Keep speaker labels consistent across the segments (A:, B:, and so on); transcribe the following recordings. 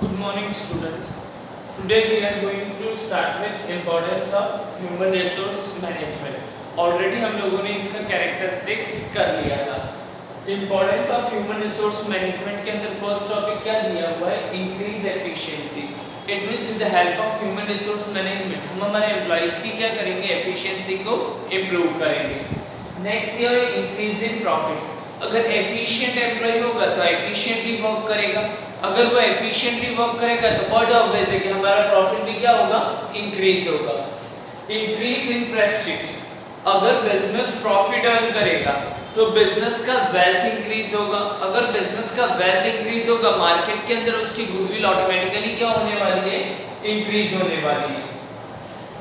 A: Good morning, students. Today we are going to start with importance of human resource management. Already हम लोगों ने इसका characteristics कर लिया था. Importance of human resource management के अंदर first topic क्या दिया हुआ है? Increase efficiency. It means with the help of human resource management हम हमारे employees की क्या करेंगे? Efficiency को improve करेंगे. Next दिया है increase in profit. अगर efficient employee होगा तो efficiently work करेगा. अगर वो एफिशिएंटली वर्क करेगा तो बट ऑब्वियस है कि हमारा प्रॉफिट भी क्या होगा, इंक्रीज होगा. Increase in Prestige. अगर बिजनेस प्रॉफिट अर्न करेगा तो बिजनेस का वेल्थ इंक्रीज होगा. अगर बिजनेस का वेल्थ इंक्रीज होगा मार्केट के अंदर उसकी गुडविल ऑटोमेटिकली क्या होने वाली है, इंक्रीज होने वाली है.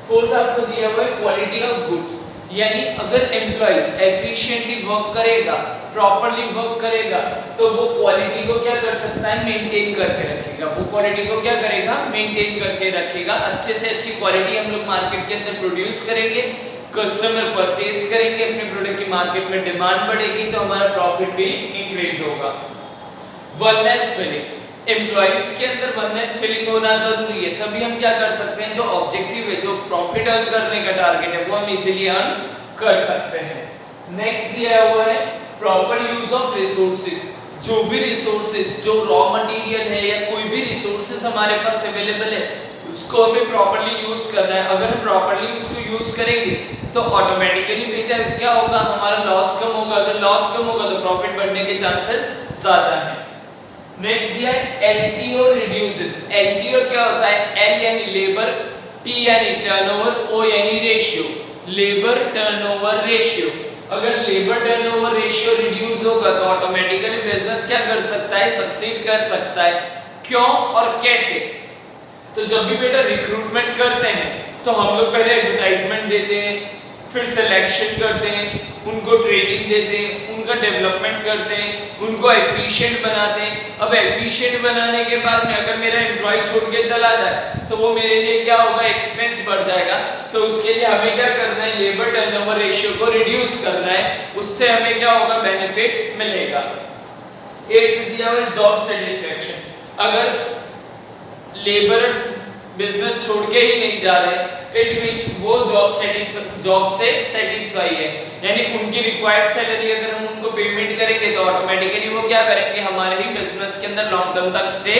A: फोर्थ आपको दिया हुआ है क्वालिटी ऑफ गुड्स. यानी अगर एम्प्लॉइज एफिशिएंटली वर्क करेगा, प्रॉपर्ली वर्क करेगा तो वो क्वालिटी को क्या कर सकता है, मेंटेन करके रखेगा. वो क्वालिटी को क्या करेगा, मेंटेन करके रखेगा. अच्छे से अच्छी क्वालिटी हम लोग मार्केट के अंदर प्रोड्यूस करेंगे, कस्टमर परचेज करेंगे, अपने प्रोडक्ट की मार्केट में डिमांड बढ़ेगी तो हमारा प्रॉफिट भी इंक्रीज होगा. Oneness feeling. एम्प्लॉइज के अंदर वननेस फीलिंग होना जरूरी है, तभी हम क्या कर सकते हैं, जो ऑब्जेक्टिव है, जो प्रॉफिट अर्न करने का टारगेट है वो हम इजीली अर्न कर सकते हैं. नेक्स्ट दिया हुआ है प्रॉपर यूज ऑफ रिसोर्सेज. जो भी रिसोर्सेज, जो रॉ मटेरियल है या कोई भी रिसोर्सेज हमारे पास अवेलेबल है उसको हमें प्रॉपर्ली यूज करना है. अगर हम प्रॉपर्ली उसको यूज करेंगे तो ऑटोमेटिकली बेटा क्या होगा, हमारा लॉस कम होगा. अगर लॉस कम होगा तो प्रॉफिट बढ़ने के चांसेस ज्यादा है. नेक्स्ट दिया है एलटीओ रिड्यूसेस. एलटीओ क्या होता है, एल यानी लेबर, टी यानी टर्नओवर, ओ यानी रेशियो. Labour turnover ratio. अगर लेबर टर्नओवर रेशियो रिड्यूस होगा तो ऑटोमेटिकली बिजनेस क्या कर सकता है, सक्सीड कर सकता है. क्यों और कैसे? तो जब भी बेटा रिक्रूटमेंट करते हैं तो हम लोग पहले एडवर्टाइजमेंट देते हैं, फिर सिलेक्शन करते हैं, उनको ट्रेनिंग देते हैं, उनका डेवलपमेंट करते हैं, उनको एफिशिएंट बनाते हैं. अब एफिशिएंट बनाने के बाद में अगर मेरा एम्प्लॉय छोड़ के चला जाए तो वो मेरे लिए क्या होगा, एक्सपेंस बढ़ जाएगा. तो उसके लिए हमें क्या करना है, लेबर टर्नओवर रेशियो को रिड्यूस करना है. उससे हमें क्या होगा, बेनिफिट मिलेगा. एक दिया हुआ जॉब सेटिस्फेक्शन. अगर लेबर बिजनेस छोड़ के ही नहीं जा रहे, इट मींस वो जॉब से सेटिस्फाई है. यानी उनकी रिक्वायर्ड सैलरी अगर हम उनको पेमेंट करेंगे तो ऑटोमेटिकली वो क्या करेंगे, हमारे ही बिजनेस के अंदर लॉन्ग टर्म तक स्टे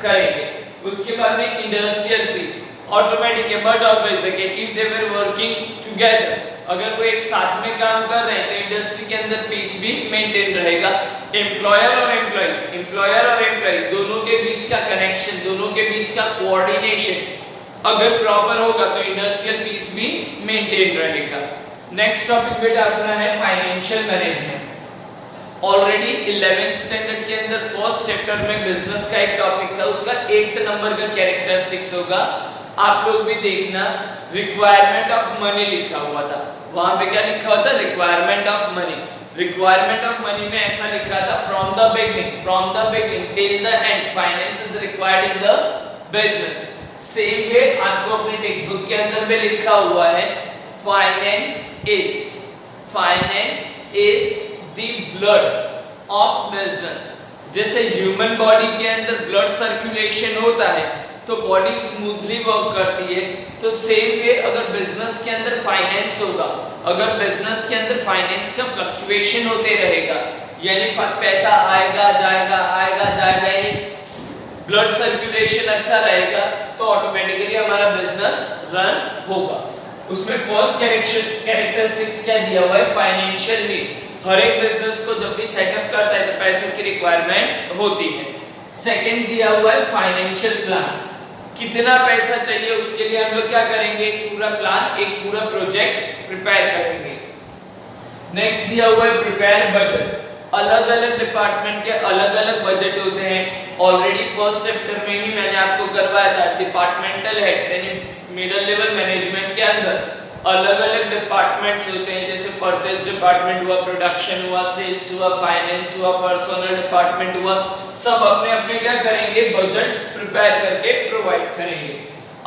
A: करेंगे. उसके बाद में इंडस्ट्रियल पीस. ऑटोमेटिक है बट ऑब्वियस है कि if they were working together, अगर वो एक साथ में काम कर रहे हैं तो इंडस्ट्री के अंदर पीस भी मेंटेन रहेगा. एम्प्लॉयर और एम्प्लॉय दोनों के बीच का कनेक्शन, दोनों के बीच का कोऑर्डिनेशन अगर प्रॉपर होगा तो इंडस्ट्रियल पीस भी मेंटेन रहेगा. नेक्स्ट टॉपिक बेटा अपना है financial management. Already 11th standard के अंदर फर्स्ट चैप्टर में बिजनेस का एक टॉपिक था, उसका 8th नंबर का कैरेक्टरिस्टिक्स होगा. आप लोग भी देखना, रिक्वायरमेंट ऑफ मनी लिखा हुआ था. वहां पे क्या लिखा हुआ था, requirement of money. Requirement of money में ऐसा लिखा था, from the beginning till the end finance is required in the business. Same way आपको अपनी टेक्स्ट बुक के अंदर में लिखा हुआ है, finance is the blood of business. जैसे ह्यूमन बॉडी के अंदर ब्लड सर्कुलेशन होता है तो बॉडी स्मूथली वर्क करती है, तो सेम वे अगर बिजनेस के अंदर फाइनेंस होगा, अगर बिजनेस के अंदर फाइनेंस का फ्लक्चुएशन होते रहेगा, यानी पैसा आएगा जाएगा, यानी ब्लड सर्कुलेशन अच्छा रहेगा तो ऑटोमेटिकली हमारा बिजनेस रन होगा. उसमें फर्स्ट कैरेक्टरिस्टिक्स क्या दिया हुआ है, फाइनेंशियल नीड. हर एक बिजनेस को जब भी सेटअप करता है तो पैसों की रिक्वायरमेंट होती है. सेकंड दिया हुआ है फाइनेंशियल प्लान. कितना पैसा चाहिए उसके लिए हम लोग क्या करेंगे, एक पूरा प्लान, एक पूरा प्रोजेक्ट प्रिपेयर करेंगे. नेक्स्ट दिया हुआ है प्रिपेयर बजट. अलग अलग डिपार्टमेंट के अलग अलग बजट होते हैं. ऑलरेडी फर्स्ट चैप्टर में ही मैंने आपको करवाया था, डिपार्टमेंटल हेड्स यानी मिडिल लेवल मैनेजमेंट के अंदर अलग अलग डिपार्टमेंट्स होते हैं. जैसे परचेज डिपार्टमेंट हुआ, प्रोडक्शन हुआ, सेल्स हुआ, फाइनेंस हुआ, पर्सनल डिपार्टमेंट हुआ. सब अपने अपने क्या करेंगे, बजट्स प्रिपेयर करके प्रोवाइड करेंगे.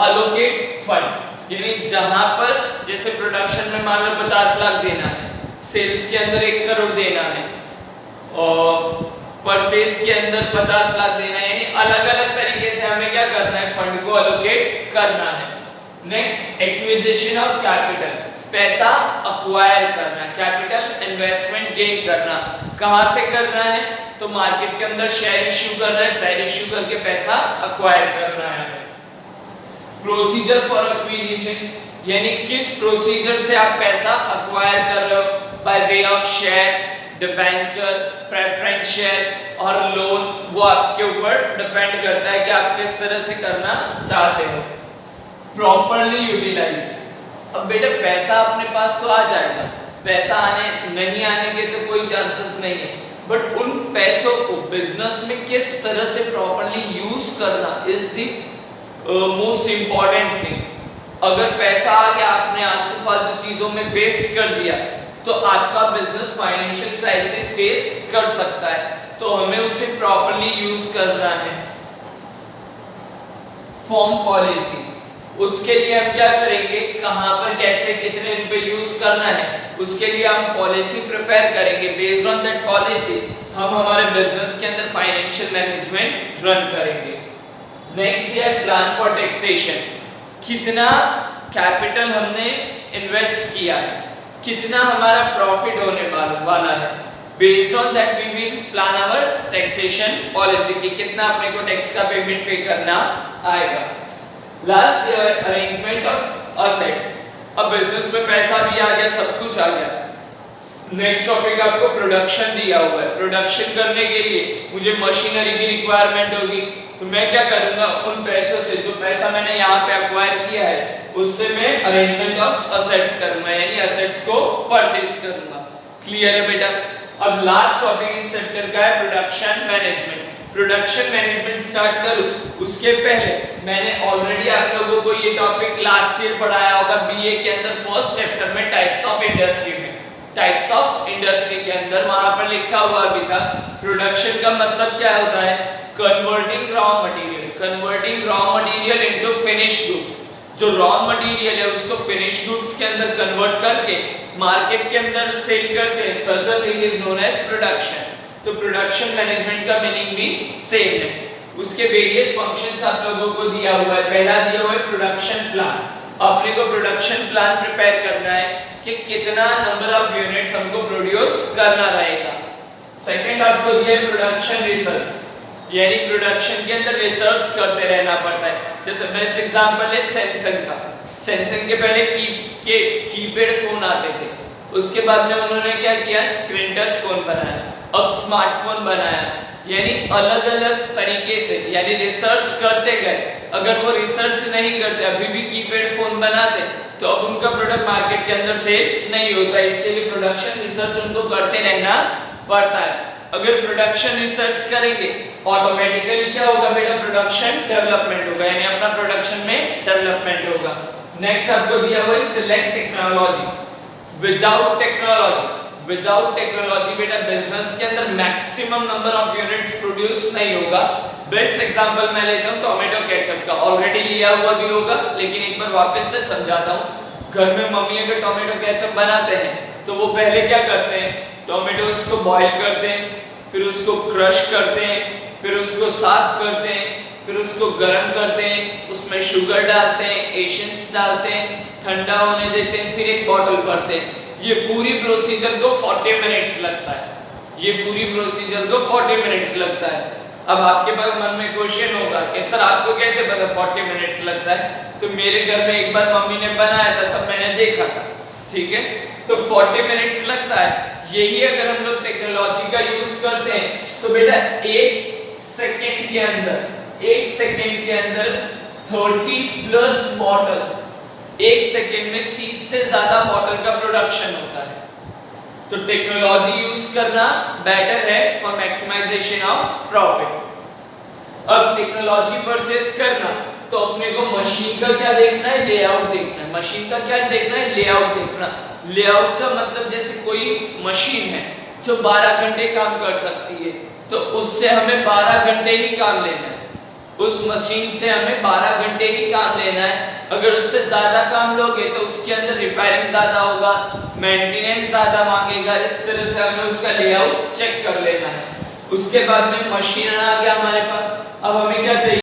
A: अलोकेट फंड यानी जहां पर जैसे प्रोडक्शन में मान लो 50 लाख देना है, सेल्स के अंदर 1 करोड़ देना है, और परचेज के अंदर 50 लाख देना है, यानी अलग अलग तरीके से हमें क्या करना है, फंड को अलोकेट करना है। नेक्स्ट, एक्विजिशन ऑफ कैपिटल, पैसा अक्वायर करना, कैपिटल इन्वेस्टमेंट गेन करना। कहां से करना है, तो मार्केट के अंदर शेयर इश्यू करना है, शेयर इश्यू करके पैसा अक्वायर करना है। प्रोसीजर फॉर एक्विजिशन, यानी किस प्रोसीजर से आप पैसा अक्वायर कर रहे हो, by way of share, debenture, preference share और लोन, वो आपके ऊपर डिपेंड करता है कि आप किस तरह से करना चाहते हो। प्रॉपर्ली यूटिलाइज, अब बेटा पैसा अपने पास तो आ जाएगा, पैसा नहीं आने के तो कोई चांसेस नहीं है, बट उन पैसों को बिजनेस में किस तरह से प्रॉपर्ली यूज करना is the most important thing. अगर पैसा आ गया, आपने आलतू फालतू चीजों में वेस्ट कर दिया, तो आपका बिजनेस फाइनेंशियल क्राइसिस फेस कर सकता है, तो हमें उसे प्रॉपर्ली यूज करना है। फॉर्म पॉलिसी, उसके लिए हम क्या करेंगे, कहां पर कैसे कितने रुपए यूज करना है, उसके लिए हम पॉलिसी प्रिपेयर करेंगे। बेस्ड ऑन दैट पॉलिसी हम हमारे बिजनेस के अंदर फाइनेंशियल मैनेजमेंट रन करेंगे। नेक्स्ट है प्लान फॉर टैक्सेशन, कितना कैपिटल हमने इन्वेस्ट किया है, कितना हमारा प्रॉफिट होने वाला है। Based on that we will plan our taxation policy, कि कितना अपने को टैक्स का पेमेंट पे करना आएगा। लास्ट अरेंजमेंट ऑफ असेट्स, अब बिजनेस में पैसा भी आ गया, सब कुछ आ गया। नेक्स्ट टॉपिक आपको प्रोडक्शन दिया हुआ है। प्रोडक्शन करने के लिए मुझे मशीनरी की रिक्वायरमेंट होगी, तो मैं क्या करूंगा, उन पैसों से, जो पैसा मैंने यहाँ पे एक्वायर किया है, उससे मैं अरेंजमेंट ऑफ असेट्स करूंगा, यानी असेट्स को परचेज करूंगा। क्लियर है बेटा। अब लास्ट टॉपिक इस चैप्टर का है production management. Production management start करूं उसके पहले मैंने ऑलरेडी आप लोगों को ये टॉपिक लास्ट ईयर पढ़ाया होगा बीए के अंदर फर्स्ट चैप्टर में, टाइप्स ऑफ इंडस्ट्री में। टाइप्स ऑफ इंडस्ट्री के अंदर वहां पर लिखा हुआ भी था प्रोडक्शन का मतलब क्या होता है, converting raw material, converting raw material into finished goods. जो रॉ मटेरियल है उसको फिनिश्ड गुड्स के अंदर कन्वर्ट करके मार्केट के अंदर सेल करते हैं, such a thing is known as production. तो प्रोडक्शन मैनेजमेंट का मीनिंग भी सेम है। उसके वेरियस फंक्शंस आप लोगों को दिया हुआ है। पहला दिया हुआ है प्रोडक्शन प्लान, अपने को प्रोडक्शन प्लान प्रिपेयर करना है कि कितना नंबर ऑफ यूनिट्स हमको प्रोड्यूस करना रहेगा। सेकंड आपको दिया है प्रोडक्शन रिसर्च, यानी प्रोडक्शन के अंदर रिसर्च करते रहना पड़ता है। जैसे बेस्ट एग्जांपल है सैमसंग का। सैमसंग के पहले कीपैड फोन आते थे, उसके बाद में उन्होंने क्या किया, स्क्रीन टच फोन बनाया, अब स्मार्टफोन बनाया, यानी अलग अलग तरीके से, यानी रिसर्च करते गए। अगर वो रिसर्च नहीं करते, अभी भी कीपैड फोन बनाते, तो अब उनका प्रोडक्ट मार्केट के अंदर सेल नहीं होता। इसके लिए प्रोडक्शन रिसर्च उनको करते रहना पड़ता है। अगर प्रोडक्शन रिसर्च करेंगे ऑटोमेटिकली क्या होगा बेटा, प्रोडक्शन डेवलपमेंट होगा, यानी अपना प्रोडक्शन में डेवलपमेंट होगा। नेक्स्ट आपको दिया हुआ है सिलेक्ट टेक्नोलॉजी। विदाउट टेक्नोलॉजी बेटा बिजनेस के अंदर maximum number of units produce नहीं होगा। बेस्ट एग्जांपल मैं लेता हूं टोमेटो केचप का, ऑलरेडी लिया हुआ भी होगा लेकिन एक बार वापस से समझाता हूं। घर में मम्मी अगर टोमेटो केचप बनाते हैं तो वो पहले क्या करते हैं, टोमेटोज को बॉईल करते हैं, फिर उसको क्रश करते हैं, फिर उसको साफ करते हैं, फिर उसको गर्म करते हैं, उसमें शुगर डालते हैं, एसेंस डालते हैं, ठंडा होने देते हैं, फिर एक बॉटल भरते हैं। ये पूरी प्रोसीजर को 40 मिनट्स लगता है। ये पूरी प्रोसीजर को 40 मिनट्स लगता है। अब आपके पास मन में क्वेश्चन होगा कि सर आपको कैसे पता 40 मिनट्स लगता है? तो मेरे घर में एक बार मम्मी ने बनाया था तब मैंने देखा था, ठीक है। तो 40 मिनट्स लगता है। यही अगर हम लोग टेक्नोलॉजी का यूज करते हैं तो बेटा एक सेकेंड के अंदर 30 प्लस बॉटल्स, एक सेकेंड में 30 से ज्यादा बॉटल का प्रोडक्शन होता है। तो टेक्नोलॉजी यूज करना बेटर है फॉर मैक्सिमाइजेशन ऑफ प्रॉफिट। अब टेक्नोलॉजी परचेस करना तो अपने को मशीन का क्या देखना है, लेआउट देखना है। मशीन का क्या देखना है, लेआउट देखना। लेआउट का मतलब जैसे कोई मशीन है जो 12 घंटे काम कर सकती है तो उससे हमें 12 घंटे ही काम लेना है। उस मशीन से हमें 12 घंटे ही काम लेना है। अगर उससे ज्यादा काम लोगे तो उसके अंदर रिपेयरिंग ज्यादा होगा, मेंटेनेंस ज्यादा मांगेगा। इस तरह से हमें उसका लेआउट चेक कर लेना है। उसके बाद में मशीन आ गया हमारे पास। अब हमें क्या चाहिए?